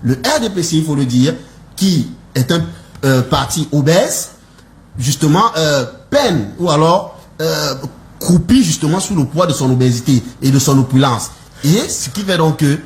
le RDPC, il faut le dire, qui est un parti obèse, justement, peine ou alors croupit justement sous le poids de son obésité et de son opulence. Et ce qui fait donc que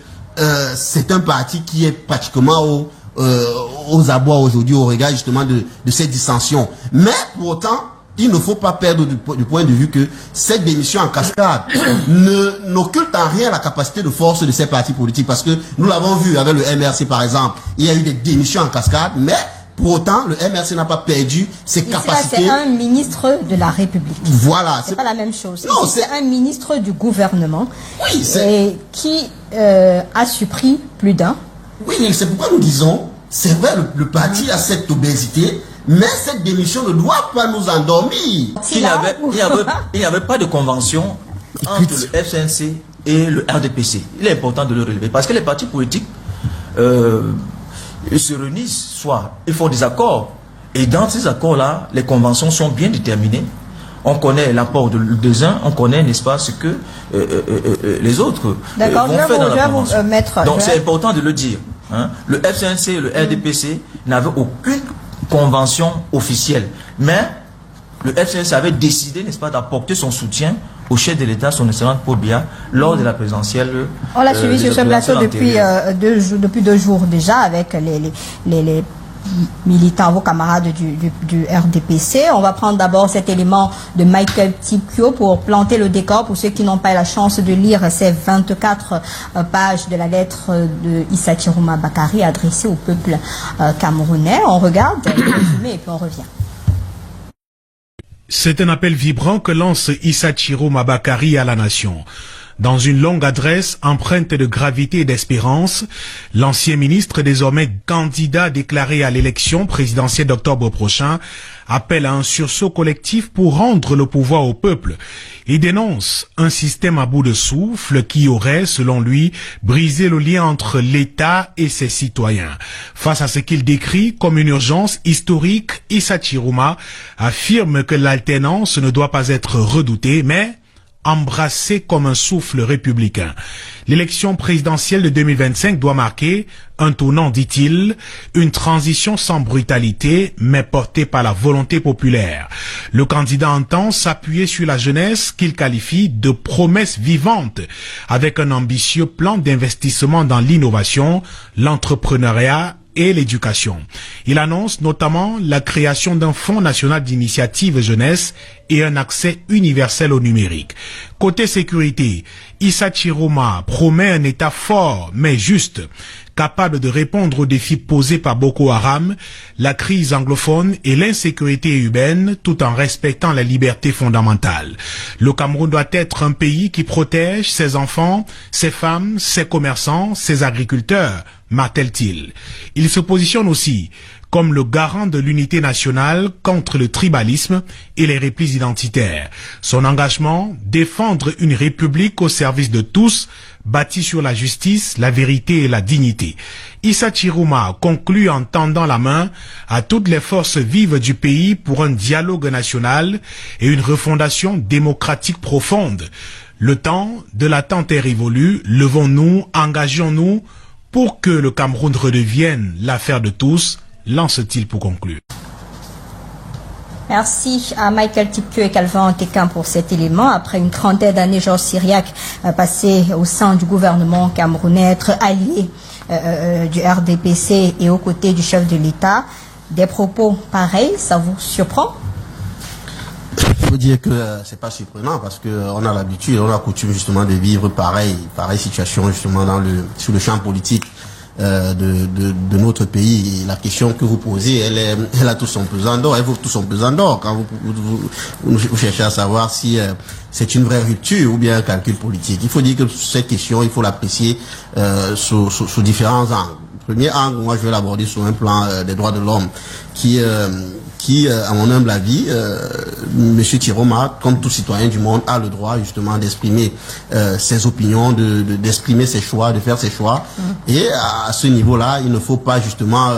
c'est un parti qui est pratiquement aux abois aujourd'hui au regard justement de cette dissension. Mais pour autant, il ne faut pas perdre du point de vue que cette démission en cascade n'occulte en rien la capacité de force de ces partis politiques. Parce que nous l'avons vu avec le MRC par exemple, il y a eu des démissions en cascade, mais pour autant, le MRC n'a pas perdu ses capacités. C'est un ministre de la République. Voilà. C'est pas la même chose. Non, c'est un ministre du gouvernement. Oui, et qui a surpris plus d'un. Oui, c'est pourquoi nous disons, c'est vrai, le parti a cette obésité, mais cette démission ne doit pas nous endormir. Il n'y avait pas de convention entre le FCNC et le RDPC. Il est important de le relever parce que les partis politiques ils se réunissent, soit ils font des accords, et dans ces accords-là, les conventions sont bien déterminées. On connaît l'apport des uns, on connaît, n'est-ce pas, ce que les autres vont faire dans la convention. Donc c'est important de le dire. Hein. Le FCNC et le RDPC n'avaient aucune convention officielle, mais le FCNC avait décidé, n'est-ce pas, d'apporter son soutien au chef de l'État, son excellence Paul Biya, lors de la présidentielle. On l'a suivi sur ce plateau depuis 2 jours déjà avec les militants, vos camarades du RDPC. On va prendre d'abord cet élément de Michael Tipkio pour planter le décor pour ceux qui n'ont pas eu la chance de lire ces 24 pages de la lettre de Issa Chiroma Bakari adressée au peuple camerounais. On regarde le résumé et puis on revient. C'est un appel vibrant que lance Issa Chiroma Bakari à la nation. Dans une longue adresse empreinte de gravité et d'espérance, l'ancien ministre, désormais candidat déclaré à l'élection présidentielle d'octobre prochain, appelle à un sursaut collectif pour rendre le pouvoir au peuple. Il dénonce un système à bout de souffle qui aurait, selon lui, brisé le lien entre l'État et ses citoyens. Face à ce qu'il décrit comme une urgence historique, Issa Chiroma affirme que l'alternance ne doit pas être redoutée, mais embrassé comme un souffle républicain. L'élection présidentielle de 2025 doit marquer un tournant, dit-il, une transition sans brutalité, mais portée par la volonté populaire. Le candidat entend s'appuyer sur la jeunesse qu'il qualifie de promesse vivante, avec un ambitieux plan d'investissement dans l'innovation, l'entrepreneuriat et l'éducation. Il annonce notamment la création d'un fonds national d'initiative jeunesse et un accès universel au numérique. Côté sécurité, Issa Chiroma promet un État fort mais juste, capable de répondre aux défis posés par Boko Haram, la crise anglophone et l'insécurité urbaine, tout en respectant la liberté fondamentale. Le Cameroun doit être un pays qui protège ses enfants, ses femmes, ses commerçants, ses agriculteurs, martèle-t-il. Il se positionne aussi comme le garant de l'unité nationale contre le tribalisme et les replis identitaires. Son engagement, défendre une république au service de tous, bâtie sur la justice, la vérité et la dignité. Issa Chiroma conclut en tendant la main à toutes les forces vives du pays pour un dialogue national et une refondation démocratique profonde. Le temps de l'attente est révolu, levons-nous, engageons-nous pour que le Cameroun redevienne l'affaire de tous, lance-t-il pour conclure. Merci à Michael Tipkio et Calvin Antequin pour cet élément. Après une trentaine d'années, Georges Syriac passé au sein du gouvernement camerounais, être allié du RDPC et aux côtés du chef de l'État. Des propos pareils, ça vous surprend? Il faut dire que c'est pas surprenant parce que on a l'habitude, on a coutume justement de vivre pareille situation justement sur le champ politique de notre pays. Et la question que vous posez, elle a tout son pesant d'or, elle vaut tout son pesant d'or quand vous cherchez à savoir si c'est une vraie rupture ou bien un calcul politique. Il faut dire que cette question, il faut l'apprécier sous différents angles. Premier angle, moi je vais l'aborder sur un plan des droits de l'homme qui à mon humble avis, Monsieur Chiroma, comme tout citoyen du monde, a le droit justement d'exprimer ses opinions, d'exprimer ses choix, de faire ses choix. Et à ce niveau-là, il ne faut pas justement,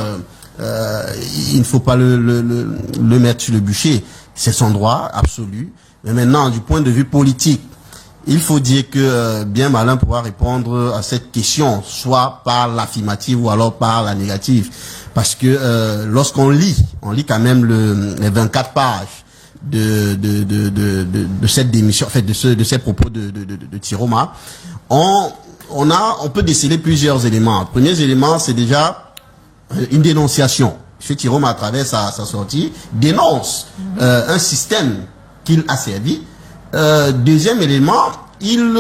il ne faut pas le mettre sur le bûcher. C'est son droit absolu. Mais maintenant, du point de vue politique, il faut dire que bien malin pourra répondre à cette question, soit par l'affirmative ou alors par la négative. Parce que lorsqu'on lit, on lit quand même les 24 pages de cette démission, en fait, de ces propos de Tiroma, on peut déceler plusieurs éléments. Le premier élément, c'est déjà une dénonciation. M. Tiroma, à travers sa sortie, dénonce un système qu'il a servi. Deuxième élément, il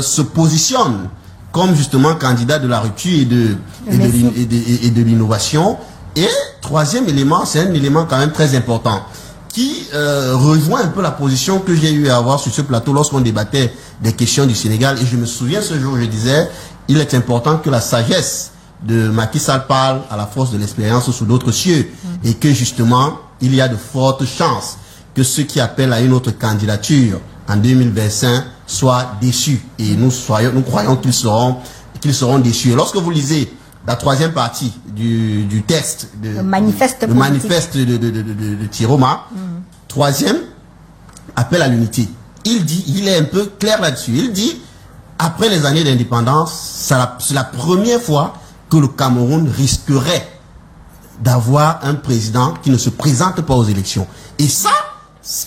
se positionne comme justement candidat de la rupture et de l'innovation. Et troisième élément, c'est un élément quand même très important qui rejoint un peu la position que j'ai eu à avoir sur ce plateau lorsqu'on débattait des questions du Sénégal. Et je me souviens ce jour, je disais, il est important que la sagesse de Macky Sall parle à la force de l'expérience sous d'autres cieux, et que justement, il y a de fortes chances que ceux qui appellent à une autre candidature en 2025 soient déçus. Et nous croyons qu'ils seront déçus. Et lorsque vous lisez la troisième partie du texte, le manifeste de Tiroma, troisième, appel à l'unité. Il est un peu clair là-dessus. Il dit, après les années d'indépendance, c'est la première fois que le Cameroun risquerait d'avoir un président qui ne se présente pas aux élections. Et ça,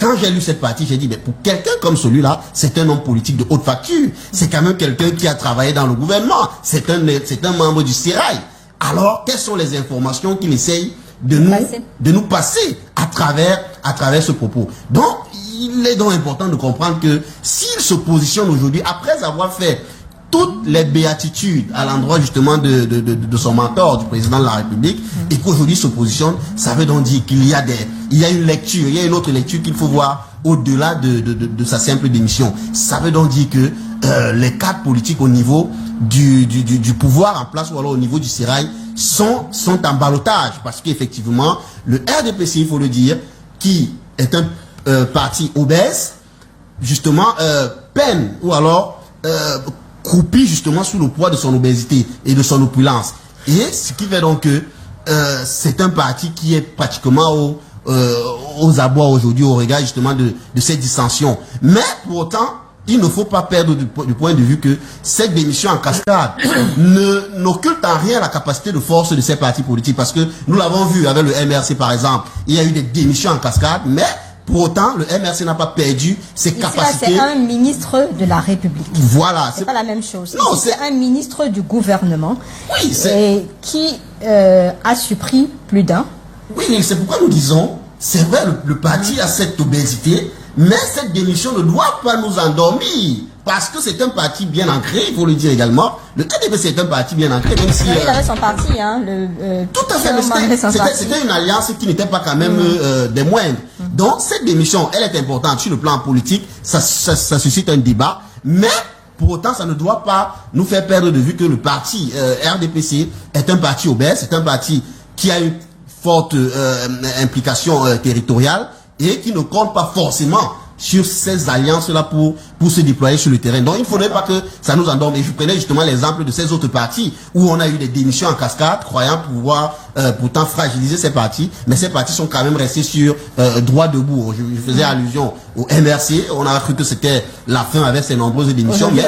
quand j'ai lu cette partie, j'ai dit, mais pour quelqu'un comme celui-là, c'est un homme politique de haute facture. C'est quand même quelqu'un qui a travaillé dans le gouvernement. C'est un membre du Sérail. Alors, quelles sont les informations qu'il essaye de nous passer à travers ce propos? Donc, il est donc important de comprendre que s'il se positionne aujourd'hui, après avoir fait toutes les béatitudes à l'endroit justement de son mentor, du président de la République, et qu'aujourd'hui se positionne, ça veut donc dire qu'il y a une lecture, il y a une autre lecture qu'il faut voir au-delà de sa simple démission. Ça veut donc dire que les cadres politiques au niveau du pouvoir en place ou alors au niveau du Sérail sont en ballottage, parce qu'effectivement, le RDPC, il faut le dire, qui est un parti obèse, justement, peine ou alors croupit justement sous le poids de son obésité et de son opulence. Et ce qui fait donc que c'est un parti qui est pratiquement aux abois aujourd'hui au regard justement de ces dissensions. Mais pour autant, il ne faut pas perdre du point de vue que cette démission en cascade n'occulte en rien la capacité de force de ces partis politiques. Parce que nous l'avons vu avec le MRC par exemple, il y a eu des démissions en cascade, mais pour autant, le MRC n'a pas perdu ses capacités. C'est un ministre de la République. Voilà. C'est pas la même chose. Non, c'est un ministre du gouvernement. Oui, qui a surpris plus d'un. Oui, c'est pourquoi nous disons, c'est vrai, le parti a cette obésité, mais cette démission ne doit pas nous endormir. Parce que c'est un parti bien ancré, il faut le dire également. Le TDP, c'est un parti bien ancré, même si... il avait son parti, hein. Tout à fait, mais c'était une alliance qui n'était pas quand même des moindres. Donc, cette démission, elle est importante sur le plan politique, ça suscite un débat, mais pour autant, ça ne doit pas nous faire perdre de vue que le parti RDPC est un parti obèse, c'est un parti qui a une forte implication territoriale et qui ne compte pas forcément sur ces alliances-là pour se déployer sur le terrain. Donc, il ne faudrait pas que ça nous endorme. Et je prenais justement l'exemple de ces autres partis où on a eu des démissions en cascade, croyant pouvoir pourtant fragiliser ces partis. Mais ces partis sont quand même restés sur droit debout. Je faisais allusion au MRC. On a cru que c'était la fin avec ces nombreuses démissions. Mais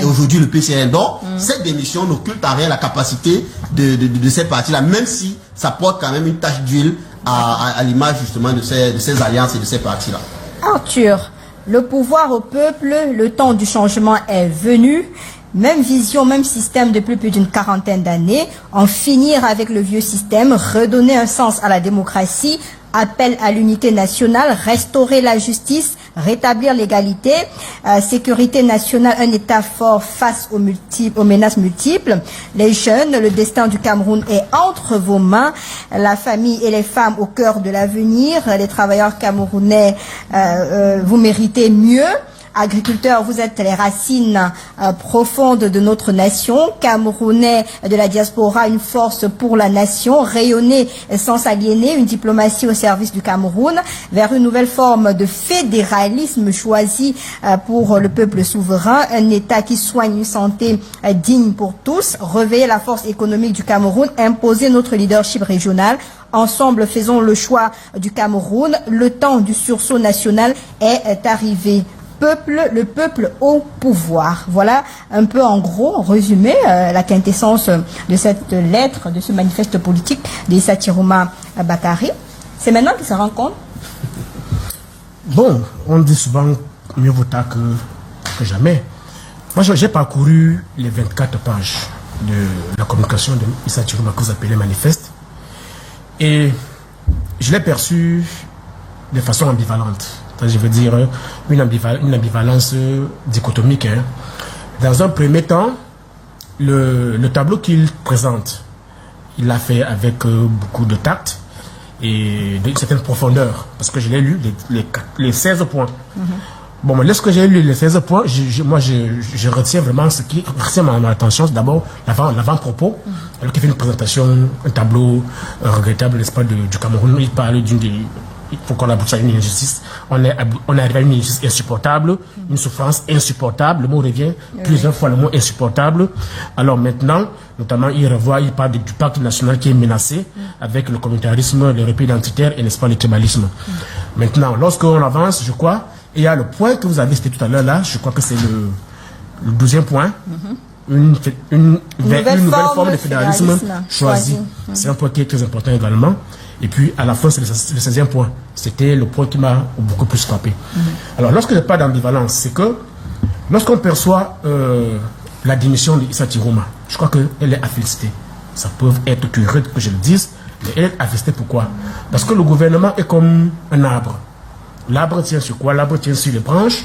aujourd'hui, le PCN. Donc, cette démission n'occulte en rien la capacité de ces partis-là, même si ça porte quand même une tache d'huile à l'image justement de ces alliances et de ces partis-là. Arthur, le pouvoir au peuple, le temps du changement est venu. Même vision, même système depuis plus d'une quarantaine d'années. En finir avec le vieux système, redonner un sens à la démocratie, appel à l'unité nationale, restaurer la justice, rétablir l'égalité, sécurité nationale, un État fort face aux menaces multiples. Les jeunes, le destin du Cameroun est entre vos mains. La famille et les femmes au cœur de l'avenir. Les travailleurs camerounais, vous méritez mieux. Agriculteurs, vous êtes les racines profondes de notre nation. Camerounais de la diaspora, une force pour la nation. Rayonner sans s'aliéner, une diplomatie au service du Cameroun. Vers une nouvelle forme de fédéralisme choisi pour le peuple souverain. Un État qui soigne une santé digne pour tous. Réveiller la force économique du Cameroun. Imposer notre leadership régional. Ensemble, faisons le choix du Cameroun. Le temps du sursaut national est arrivé. le peuple au pouvoir. Voilà un peu en gros, en résumé, la quintessence de cette lettre, de ce manifeste politique d'Issa Chiroma Bakary. C'est maintenant qu'il se rend compte. Bon, on dit souvent mieux vaut tard que jamais. Moi, j'ai parcouru les 24 pages de la communication de Issa Chiroma que vous appelez manifeste. Et je l'ai perçu de façon ambivalente. Je veux dire une ambivalence dichotomique. Hein. Dans un premier temps, le tableau qu'il présente, il l'a fait avec beaucoup de tact et d'une certaine profondeur. Parce que je l'ai lu, les 16 points. Bon, mais lorsque j'ai lu les 16 points, je retiens vraiment ce qui retient mon attention. C'est d'abord l'avant-propos, alors qu'il fait une présentation, un tableau regrettable, n'est-ce pas, du Cameroun. Il parle il faut qu'on aboutisse à une injustice. On est arrivé à une injustice insupportable, une souffrance insupportable. Le mot revient plusieurs fois, le mot insupportable. Alors maintenant, notamment, il parle du pacte national qui est menacé avec le communautarisme, le repli identitaire et, n'est-ce pas, le tribalisme. Maintenant, lorsqu'on avance, je crois, il y a le point que vous avez cité tout à l'heure là, je crois que c'est le 12e point. Une nouvelle forme de fédéralisme choisi. C'est un point qui est très important également. Et puis, à la fin, c'est le 16e point. C'était le point qui m'a beaucoup plus frappé. Alors, lorsque je parle d'ambivalence, c'est que lorsqu'on perçoit la démission d'Issa Chiroma, je crois qu'elle est à féliciter. Ça peut être curieux que je le dise, mais elle est à féliciter. Pourquoi? Parce que le gouvernement est comme un arbre. L'arbre tient sur quoi? L'arbre tient sur les branches,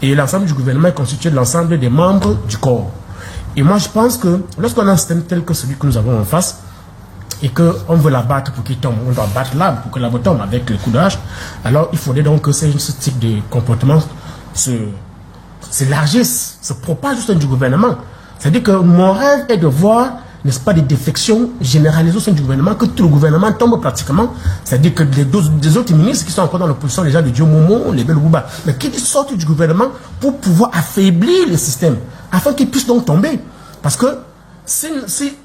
et l'ensemble du gouvernement est constitué de l'ensemble des membres du corps. Et moi, je pense que lorsqu'on a un système tel que celui que nous avons en face, et qu'on veut l'abattre pour qu'il tombe, on doit battre l'arbre pour que l'arbre tombe avec le coup d'âge, alors il faudrait donc que ce type de comportement s'élargisse, se propage au sein du gouvernement. C'est-à-dire que mon rêve est de voir, n'est-ce pas, des défections généralisées au sein du gouvernement, que tout le gouvernement tombe pratiquement. C'est-à-dire que des autres ministres qui sont encore dans l'opposition, les gens de Diomomo, les Belbouba, mais qui sortent du gouvernement pour pouvoir affaiblir le système, afin qu'ils puissent donc tomber. Parce que si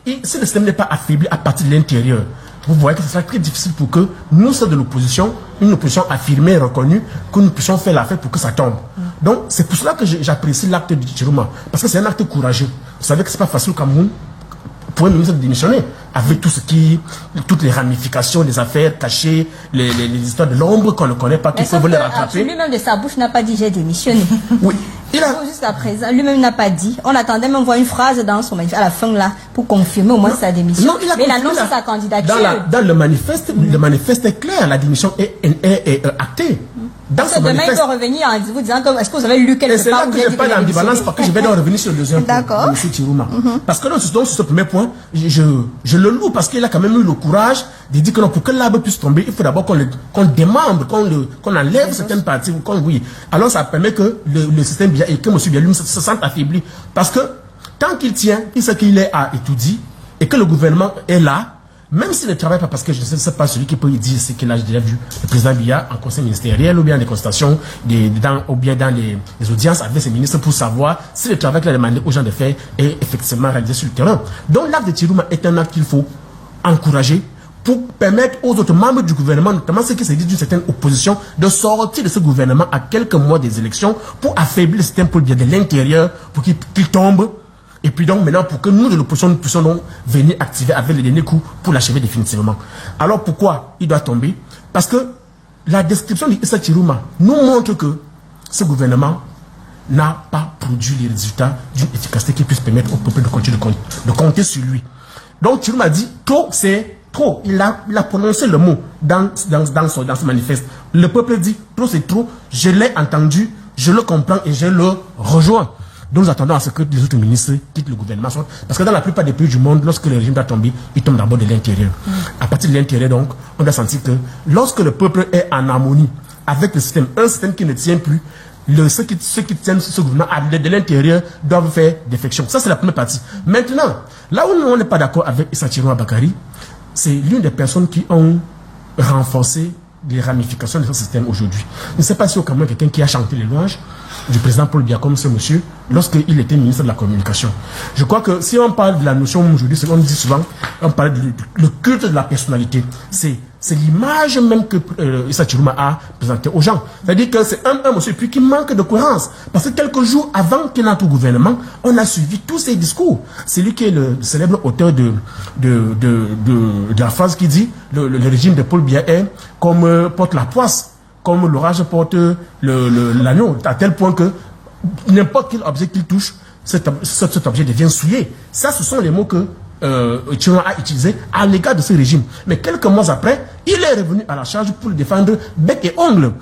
le système n'est pas affaibli à partir de l'intérieur, vous voyez que ce sera très difficile pour que nous, ceux de l'opposition, une opposition affirmée et reconnue, que nous puissions faire l'affaire pour que ça tombe. Donc, c'est pour cela que j'apprécie l'acte de Chiroma. Parce que c'est un acte courageux. Vous savez que c'est pas facile au Cameroun pour un ministre de démissionner, avec toutes les ramifications des affaires cachées, les histoires de l'ombre qu'on ne connaît pas, qu'il faut les rattraper. Lui-même de sa bouche n'a pas dit j'ai démissionné. Oui. Jusqu'à présent, lui-même n'a pas dit. On attendait même voir une phrase dans son manifeste à la fin là pour confirmer au moins sa démission. Non, mais il annonce sa candidature. Dans le manifeste est clair, la démission est actée. Parce que demain, il doit revenir en vous disant est-ce que vous avez lu quelque part? C'est là que je parle d'ambivalence, parce que je vais donc revenir sur le deuxième point de M. Chiroma. Parce que sur ce premier point, je le loue parce qu'il a quand même eu le courage de dire que non, pour que l'arbre puisse tomber, il faut d'abord qu'on démembre, qu'on enlève certaines parties. Alors ça permet que le système et que M. Bialum se sente affaibli. Parce que tant qu'il tient, il sait qu'il est à étudier et que le gouvernement est là, même s'il ne travaille pas, parce que je ne sais pas celui qui peut dire ce qu'il a déjà vu le président Biya en conseil ministériel ou bien des consultations ou bien dans les audiences avec ses ministres pour savoir si le travail qu'il a demandé aux gens de faire est effectivement réalisé sur le terrain. Donc l'acte de Chiroma est un acte qu'il faut encourager pour permettre aux autres membres du gouvernement, notamment ceux qui se disent d'une certaine opposition, de sortir de ce gouvernement à quelques mois des élections pour affaiblir le système pour le bien de l'intérieur, pour qu'il tombe. Et puis donc maintenant pour que nous de l'opposition nous puissions donc venir activer avec les derniers coups pour l'achever définitivement. Alors pourquoi il doit tomber? Parce que la description d'Issa Chiroma nous montre que ce gouvernement n'a pas produit les résultats d'une efficacité qui puisse permettre au peuple de continuer de compter sur lui. Donc Chiroma dit trop c'est trop. Il a prononcé le mot dans ce manifeste. Le peuple dit trop c'est trop. Je l'ai entendu, je le comprends et je le rejoins. Donc nous attendons à ce que les autres ministres quittent le gouvernement. Parce que dans la plupart des pays du monde, lorsque le régime doit tomber, il tombe d'abord de l'intérieur. À partir de l'intérieur, donc, on doit sentir que lorsque le peuple est en harmonie avec le système, un système qui ne tient plus, ceux qui tiennent ce gouvernement de l'intérieur doivent faire défection. Ça, c'est la première partie. Maintenant, là où on n'est pas d'accord avec Issa Chiroma Bakary, c'est l'une des personnes qui ont renforcé les ramifications de ce système aujourd'hui. Je ne sais pas si au Cameroun quelqu'un qui a chanté les louanges, du président Paul Biya comme ce monsieur lorsqu'il était ministre de la Communication. Je crois que si on parle de la notion aujourd'hui, on dit souvent, on parle le culte de la personnalité. C'est l'image même que Issa Chiroma a présentée aux gens. C'est-à-dire que c'est un monsieur puis qui manque de cohérence. Parce que quelques jours avant qu'il entre au gouvernement, on a suivi tous ses discours. C'est lui qui est le célèbre auteur de la phrase qui dit le régime de Paul Biya est comme porte la poisse, comme l'orage porte l'agneau, à tel point que n'importe quel objet qu'il touche, cet objet devient souillé. Ça, ce sont les mots que Chiroma a utilisé à l'égard de ce régime. Mais quelques mois après, il est revenu à la charge pour le défendre bec et ongle.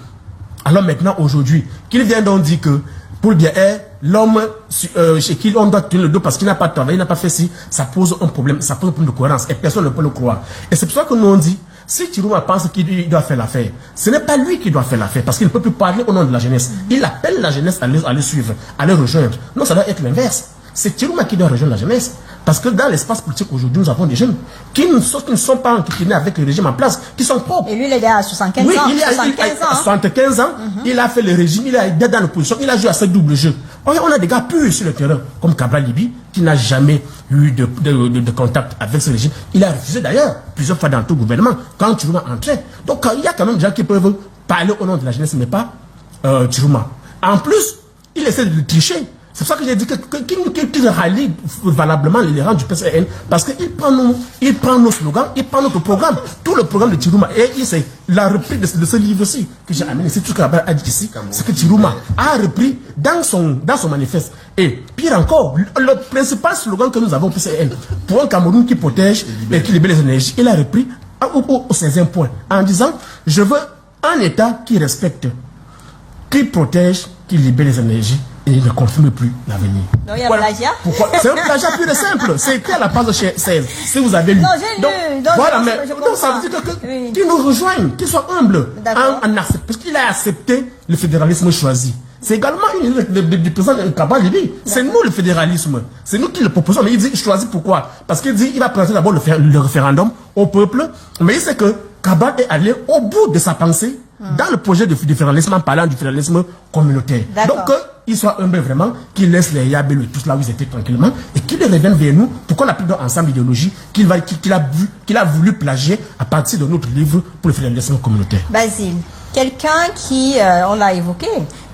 Alors maintenant, aujourd'hui, qu'il vient donc dire que Paul Biya est l'homme chez qui on doit tenir le dos parce qu'il n'a pas travaillé, il n'a pas fait ci, ça pose un problème de cohérence et personne ne peut le croire. Et c'est pour ça que nous on dit, si Chiroma pense qu'il doit faire l'affaire, ce n'est pas lui qui doit faire l'affaire parce qu'il ne peut plus parler au nom de la jeunesse. Il appelle la jeunesse à le suivre, à le rejoindre. Non, ça doit être l'inverse. C'est Chiroma qui doit rejoindre la jeunesse. Parce que dans l'espace politique aujourd'hui, nous avons des jeunes qui ne sont pas enquiquinés avec le régime en place, qui sont propres. Et lui, il est à 75 ans. Oui, il a 75 ans, il a fait le régime, il a été dans l'opposition, il a joué à ce double jeu. On a des gars purs sur le terrain, comme Cabral Libi, qui n'a jamais eu de contact avec ce régime. Il a refusé d'ailleurs plusieurs fois dans tout le gouvernement, quand Chiroma entrait. Donc il y a quand même des gens qui peuvent parler au nom de la jeunesse, mais pas Chiroma. En plus, il essaie de tricher. C'est pour ça que j'ai dit qu'il rallie valablement les rangs du PCN parce qu'il prend nos slogans, il prend notre programme, tout le programme de Chiroma. Et c'est la reprise de ce livre-ci que j'ai amené. C'est tout ce que a dit ici. C'est que Chiroma a repris dans son manifeste. Et pire encore, le principal slogan que nous avons au PCN, pour un Cameroun qui protège et qui libère les énergies, il a repris au 16e point en disant je veux un État qui respecte, qui protège, qui libère les énergies. Et il ne confirme plus l'avenir. Donc il y a un plagiat. Pourquoi? C'est un plagiat pur et simple. C'est écrit à la page 16. Si vous avez lu. Non, j'ai lu. Donc, voilà, mais donc ça veut dire qu'ils nous rejoignent, qu'ils soient humbles. Parce qu'il a accepté le fédéralisme choisi. C'est également du président Cabral Libi. C'est nous le fédéralisme. C'est nous qui le proposons. Mais il dit choisi pourquoi? Parce qu'il dit il va présenter d'abord le référendum au peuple. Mais il sait que Cabral est allé au bout de sa pensée dans le projet de fédéralisme en parlant du fédéralisme communautaire. Donc qu'il soit humble vraiment, qu'il laisse les Yabé le tous là où ils étaient tranquillement et qu'il revienne vers nous pour qu'on applique ensemble l'idéologie qu'il a voulu plagier à partir de notre livre pour le fédéralisme communautaire. Basile, quelqu'un qui, on l'a évoqué,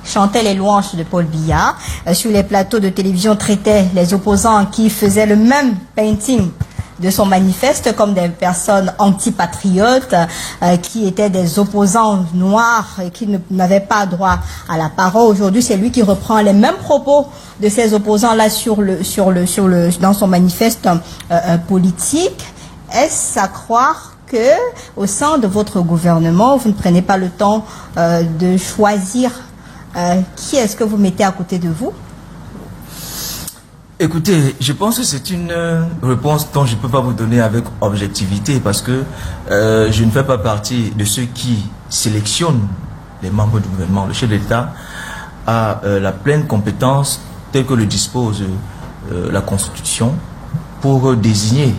chantait les louanges de Paul Biya, sur les plateaux de télévision traitait les opposants qui faisaient le même painting de son manifeste comme des personnes antipatriotes qui étaient des opposants noirs et qui n'avaient pas droit à la parole. Aujourd'hui, c'est lui qui reprend les mêmes propos de ces opposants-là dans son manifeste politique. Est-ce à croire que au sein de votre gouvernement, vous ne prenez pas le temps de choisir qui est-ce que vous mettez à côté de vous? Écoutez, je pense que c'est une réponse dont je ne peux pas vous donner avec objectivité parce que je ne fais pas partie de ceux qui sélectionnent les membres du gouvernement. Le chef d'État a la pleine compétence telle que le dispose la Constitution pour désigner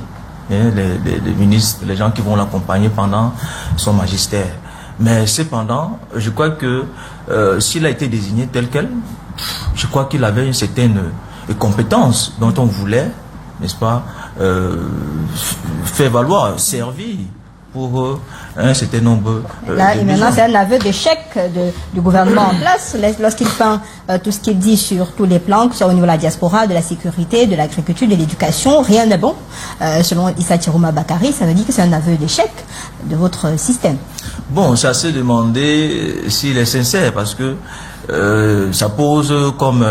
les ministres, les gens qui vont l'accompagner pendant son magistère. Mais cependant, je crois que s'il a été désigné tel quel, je crois qu'il avait une certaine compétences dont on voulait, n'est-ce pas, faire valoir, servir pour un certain nombre là, et maintenant, c'est un aveu d'échec du gouvernement en place lorsqu'il peint tout ce qu'il dit sur tous les plans, que ce soit au niveau de la diaspora, de la sécurité, de l'agriculture, de l'éducation. Rien n'est bon. Selon Issa Chiroma Bakari, ça veut dire que c'est un aveu d'échec de votre système. Bon, ça se demander s'il est sincère parce que ça pose comme...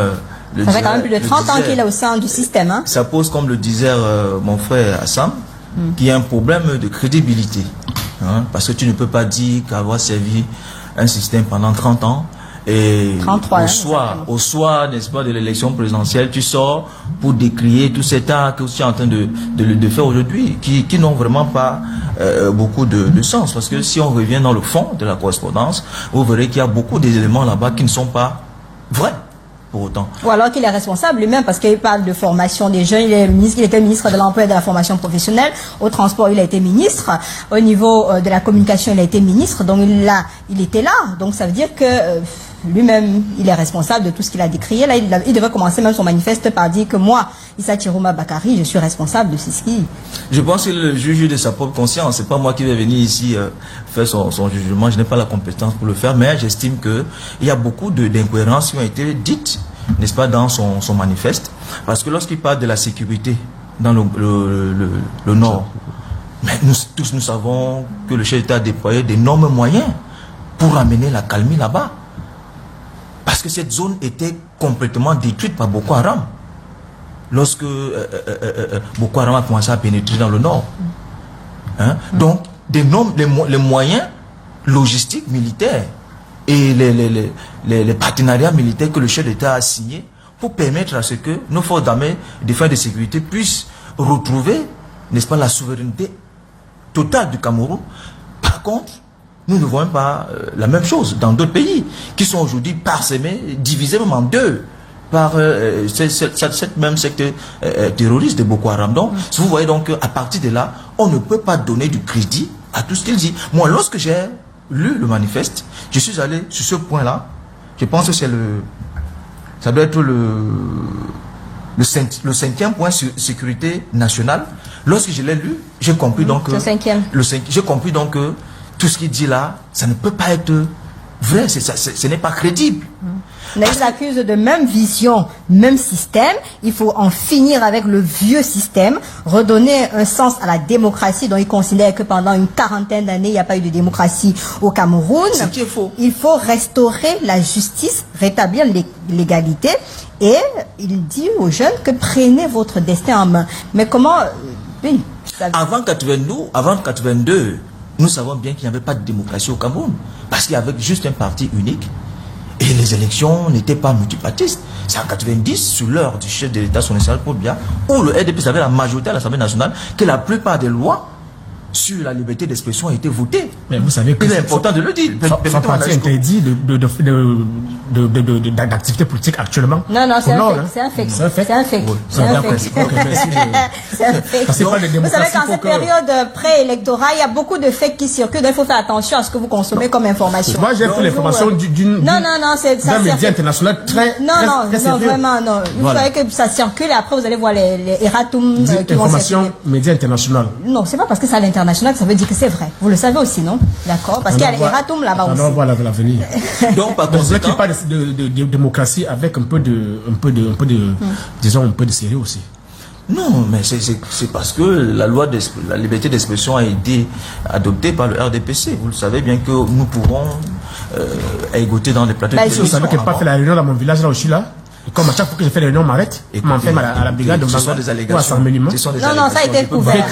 ça fait quand même plus de 30 ans qu'il est au sein du système. Hein? Ça pose, comme le disait mon frère Assam, qu'il y a un problème de crédibilité. Hein, parce que tu ne peux pas dire qu'avoir servi un système pendant 30 ans et 33, au soir, n'est-ce pas, de l'élection présidentielle, tu sors pour décrier tout cet art que tu es en train de faire aujourd'hui, qui n'ont vraiment pas beaucoup de sens. Parce que si on revient dans le fond de la correspondance, vous verrez qu'il y a beaucoup d'éléments là-bas qui ne sont pas vrais. Pour autant. Ou alors qu'il est responsable lui-même parce qu'il parle de formation des jeunes, il était ministre de l'emploi et de la formation professionnelle, au transport il a été ministre, au niveau de la communication il a été ministre, donc il était là, donc ça veut dire que lui-même, il est responsable de tout ce qu'il a décrié. Là, il devrait commencer même son manifeste par dire que moi, Issa Chiroma Bakary, je suis responsable de ce qui... Je pense qu'il est le juge de sa propre conscience. C'est pas moi qui vais venir ici faire son jugement. Je n'ai pas la compétence pour le faire, mais j'estime que il y a beaucoup d'incohérences qui ont été dites, n'est-ce pas, dans son manifeste. Parce que lorsqu'il parle de la sécurité dans le Nord, mais nous savons que le chef d'État a déployé d'énormes moyens pour amener la calmie là-bas. Parce que cette zone était complètement détruite par Boko Haram. Lorsque Boko Haram a commencé à pénétrer dans le nord. Hein? Donc, les moyens logistiques, militaires et les partenariats militaires que le chef d'État a signés pour permettre à ce que nos forces d'armée et de de sécurité puissent retrouver, n'est-ce pas, la souveraineté totale du Cameroun. Par contre, nous ne voyons pas la même chose dans d'autres pays qui sont aujourd'hui parsemés, divisés même en deux par cette même secte terroriste de Boko Haram. Donc, vous voyez donc à partir de là, on ne peut pas donner du crédit à tout ce qu'il dit. Moi, lorsque j'ai lu le manifeste, je suis allé sur ce point-là. Je pense que ça doit être le cinquième point sur sécurité nationale. Lorsque je l'ai lu, j'ai compris donc j'ai compris donc que tout ce qu'il dit là, ça ne peut pas être vrai, ce n'est pas crédible. Mais ils accusent de même vision, même système. Il faut en finir avec le vieux système, redonner un sens à la démocratie dont ils considèrent que pendant une quarantaine d'années, il n'y a pas eu de démocratie au Cameroun. C'est qui est faux. Il faut restaurer la justice, rétablir l'égalité. Et il dit aux jeunes que prenez votre destin en main. Mais comment... Oui, avant 82, nous savons bien qu'il n'y avait pas de démocratie au Cameroun. Parce qu'il y avait juste un parti unique. Et les élections n'étaient pas multipartistes. C'est en 90, sous l'heure du chef de l'État, son excellence Paul Biya, où le RDP avait la majorité à l'Assemblée nationale, que la plupart des lois sur la liberté d'expression ont été votées. Mais vous savez que c'est important de le dire. Son parti interdit d'activité politique actuellement. Non, c'est un fait. C'est un fait. C'est un fait. C'est un fait. Vous savez qu'en cette période préélectorale, il y a beaucoup de faits qui circulent. Il faut faire attention à ce que vous consommez comme information. Moi, j'ai pris l'information d'un média international très Non, vraiment, non. Vous savez que ça circule et après vous allez voir les erratums qui vont circuler. Média international. Non, c'est pas parce que c'est à l'international que ça veut dire que c'est vrai. Vous le savez aussi, non? D'accord? Parce qu'il y a les erratums là-bas aussi. On va l'avenir. Donc, par conséquent, qui parle de démocratie avec un peu de sérieux aussi. Non, mais c'est parce que la loi de la liberté d'expression a été adoptée par le RDPC. Vous le savez bien que nous pourrons égoter dans les plateaux de télévision. Vous savez que pas fait la réunion dans mon village là aussi là. Comme à chaque fois que je fais des réunions, on m'arrête. On m'enferme à la brigade de ce sont des allégations. Non, ça a été couvert.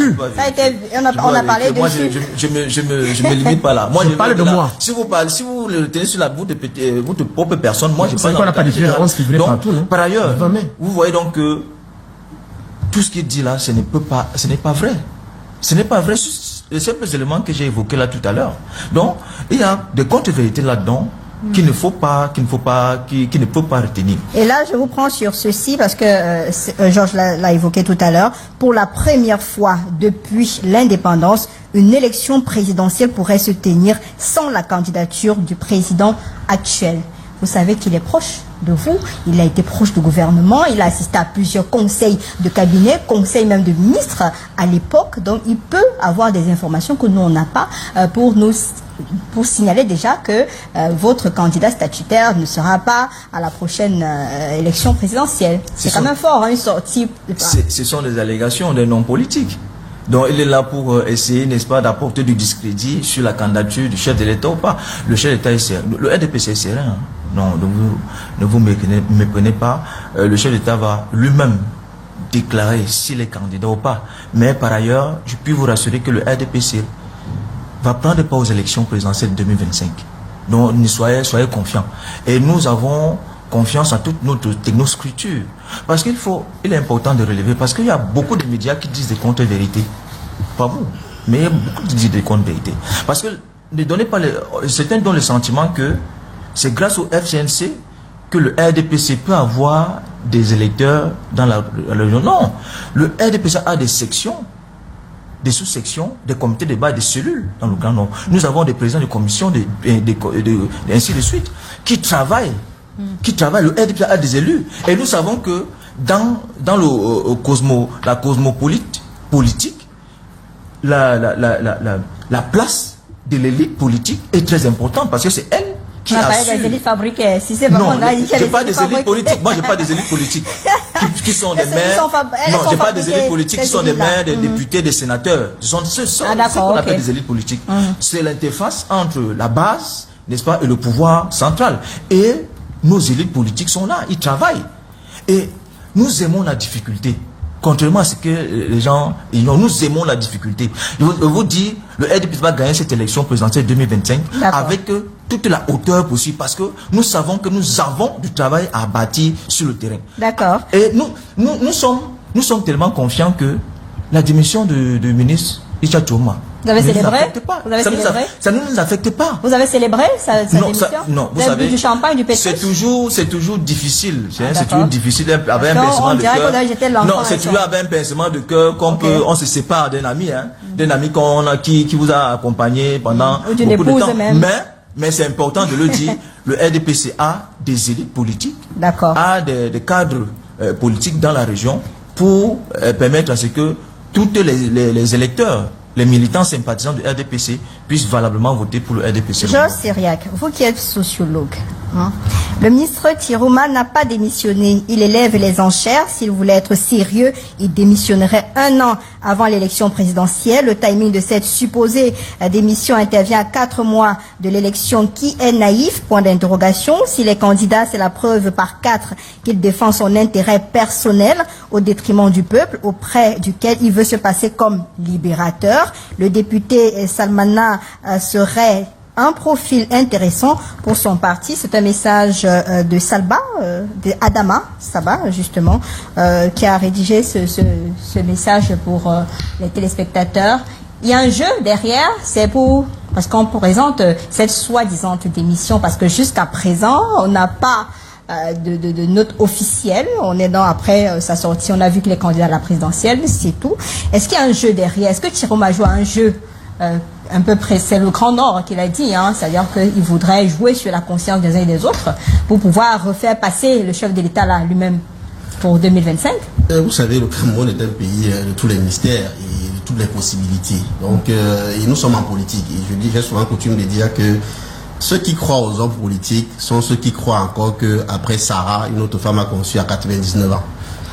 On a parlé de... Moi, je me limite pas là. Moi, je parle de moi. Si vous le tenez sur la votre propre personne, moi, je parle. C'est qu'on n'a pas de partout, non? Par ailleurs, vous voyez donc que tout ce qu'il dit là, ce n'est pas vrai. Ce n'est pas vrai. Les simples éléments que j'ai évoqués là tout à l'heure. Donc, il y a des contre-vérités là-dedans qu'il ne faut pas retenir. Et là, je vous prends sur ceci parce que Georges l'a évoqué tout à l'heure. Pour la première fois depuis l'indépendance, une élection présidentielle pourrait se tenir sans la candidature du président actuel. Vous savez qu'il est proche de vous, il a été proche du gouvernement, il a assisté à plusieurs conseils de cabinet, conseils même de ministres à l'époque, donc il peut avoir des informations que nous on n'a pas pour signaler déjà que votre candidat statutaire ne sera pas à la prochaine élection présidentielle. C'est quand même fort, hein, une sortie. Ce sont des allégations des non politiques. Donc il est là pour essayer, n'est-ce pas, d'apporter du discrédit sur la candidature du chef de l'État ou pas. Le chef de l'État est sérieux. Le RDPC est sérieux. Hein. Non, ne vous méprenez pas. Le chef de l'État va lui-même déclarer s'il est candidat ou pas. Mais par ailleurs, je puis vous rassurer que le RDPC va prendre part aux élections présidentielles 2025. Donc soyez confiants. Et nous avons confiance en toute notre technoscripture. Parce il est important de relever, parce qu'il y a beaucoup de médias qui disent des contre-vérités. Pas vous, mais il y a beaucoup qui disent des contre-vérités. Parce que ne donnez pas certains donnent le sentiment que c'est grâce au FCNC que le RDPC peut avoir des électeurs dans la région. Non, le RDPC a des sections des sous-sections, des comités de base, des cellules dans le Grand Nord. Nous avons des présidents de commissions, ainsi de suite, qui travaillent. Le RDPC a des élus. Et nous savons que dans la cosmopolite politique, la place de l'élite politique est très importante parce que c'est elle qui assure. Des élites fabriquées. Si c'est non, j'ai pas des élites politiques. Moi, j'ai pas des élites politiques qui sont des maires. Non, j'ai pas des élites politiques qui sont des maires, des députés, des sénateurs. Ce sont ce qu'on appelle des élites politiques. C'est l'interface entre la base, n'est-ce pas, et le pouvoir central. Et nos élites politiques sont là, ils travaillent. Et nous aimons la difficulté. Contrairement à ce que les gens ignorent, nous aimons la difficulté. Je vous dis, le RDPC va gagner cette élection présidentielle 2025 avec toute la hauteur possible parce que nous savons que nous avons du travail à bâtir sur le terrain. D'accord. Et nous sommes tellement confiants que la démission du ministre Issa Chiroma, vous avez célébré? Ça ne nous affecte pas. Vous avez célébré sa démission? Non, vous savez, du champagne, du pétrole. C'est toujours difficile. C'est toujours difficile avec un pincement de cœur. Non, c'est toujours avec un pincement de cœur on se sépare d'un ami, d'un ami qui vous a accompagné pendant beaucoup de temps. Même. Mais c'est important de le dire. Le RDPC a des élites politiques, a des cadres politiques dans la région pour permettre à ce que tous les électeurs, les militants sympathisants du RDPC puissent valablement voter pour le RDPC. Georges Sériac, vous qui êtes sociologue, le ministre Chiroma n'a pas démissionné. Il élève les enchères. S'il voulait être sérieux, il démissionnerait 1 an avant l'élection présidentielle. Le timing de cette supposée démission intervient à 4 mois de l'élection. Qui est naïf? Point d'interrogation. S'il est candidat, c'est la preuve par 4 qu'il défend son intérêt personnel au détriment du peuple, auprès duquel il veut se passer comme libérateur. Le député Salmana serait un profil intéressant pour son parti. C'est un message de Salba, de Adama Saba, justement, qui a rédigé ce message pour les téléspectateurs. Il y a un jeu derrière, parce qu'on présente cette soi-disant démission, parce que jusqu'à présent, on n'a pas de note officielle. On est après sa sortie, on a vu que les candidats à la présidentielle, c'est tout. Est-ce qu'il y a un jeu derrière? Est-ce que Chiroma joue un jeu un peu près, c'est le Grand Nord qu'il a dit, c'est-à-dire qu'il voudrait jouer sur la conscience des uns et des autres pour pouvoir refaire passer le chef de l'État là lui-même pour 2025? Vous savez, le Cameroun est un pays de tous les mystères et de toutes les possibilités. Donc, et nous sommes en politique. Et j'ai souvent coutume de dire que ceux qui croient aux hommes politiques sont ceux qui croient encore qu'après Sarah, une autre femme a conçu à 99 ans.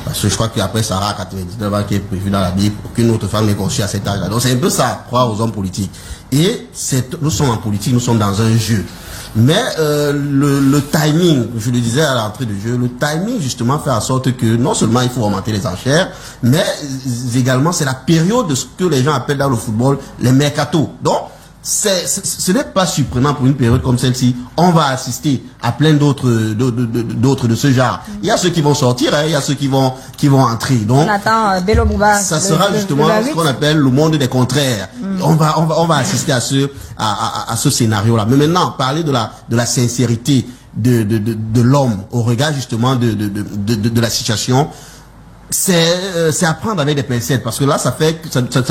Parce que je crois qu'après Sarah, à 99 ans, qui est prévu dans la Bible, aucune autre femme n'est conçue à cet âge-là. Donc c'est un peu ça, croire aux hommes politiques. Et nous sommes en politique, nous sommes dans un jeu. Mais le timing, je le disais à l'entrée du jeu, le timing justement fait en sorte que non seulement il faut augmenter les enchères, mais également c'est la période de ce que les gens appellent dans le football les mercatos. Donc ce n'est pas surprenant pour une période comme celle-ci. On va assister à plein d'autres de ce genre. Il y a ceux qui vont sortir, il y a ceux qui vont entrer. Donc, on attend Bello Bouba. Ça sera justement ce qu'on appelle le monde des contraires. On va assister à ce scénario-là. Mais maintenant, parler de la sincérité de l'homme au regard justement de la situation. C'est à prendre avec des pincettes parce que là ça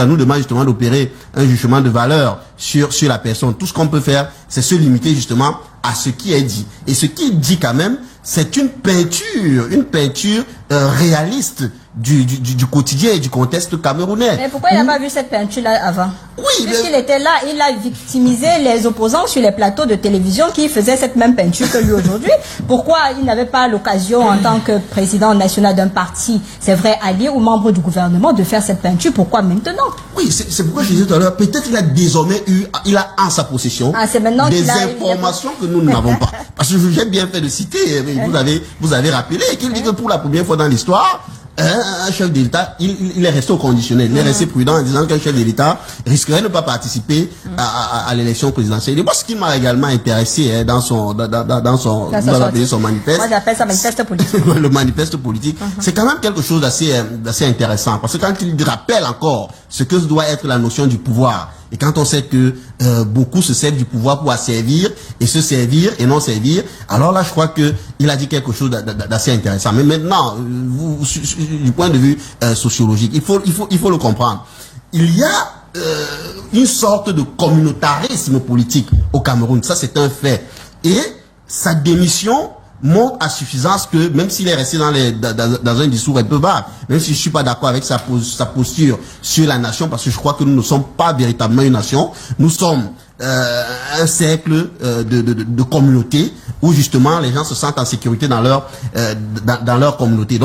nous demande justement d'opérer un jugement de valeur sur la personne. Tout ce qu'on peut faire, c'est se limiter justement à ce qui est dit. Et ce qui est dit quand même, c'est une peinture réaliste du quotidien et du contexte camerounais. Mais pourquoi il n'a pas vu cette peinture-là avant? Oui, puisqu'il était là, il a victimisé les opposants sur les plateaux de télévision qui faisaient cette même peinture que lui aujourd'hui. Pourquoi il n'avait pas l'occasion en tant que président national d'un parti, c'est vrai, allié ou membre du gouvernement, de faire cette peinture? Pourquoi maintenant? Oui, c'est pourquoi je disais tout à l'heure, peut-être qu'il a désormais il a en sa possession des informations que nous n'avons pas. Parce que j'ai bien fait de citer, vous avez rappelé qu'il dit que pour la première fois dans l'histoire, un chef de l'État, il est resté au conditionnel. Il est resté prudent en disant qu'un chef de l'État risquerait de ne pas participer à l'élection présidentielle. Et moi, ce qui m'a également intéressé dans son manifeste. Moi, j'appelle ça manifeste politique. Le manifeste politique, c'est quand même quelque chose d'assez intéressant. Parce que quand il rappelle encore ce que doit être la notion du pouvoir, et quand on sait que beaucoup se servent du pouvoir pour asservir et se servir et non servir, alors là, je crois que il a dit quelque chose d'assez intéressant. Mais maintenant, du point de vue sociologique, il faut le comprendre. il y a une sorte de communautarisme politique au Cameroun. Ça, c'est un fait. Et sa démission montre à suffisance que, même s'il est resté dans un discours un peu bas, même si je suis pas d'accord avec sa posture sur la nation, parce que je crois que nous ne sommes pas véritablement une nation, nous sommes un cercle de communauté où justement les gens se sentent en sécurité dans leur communauté.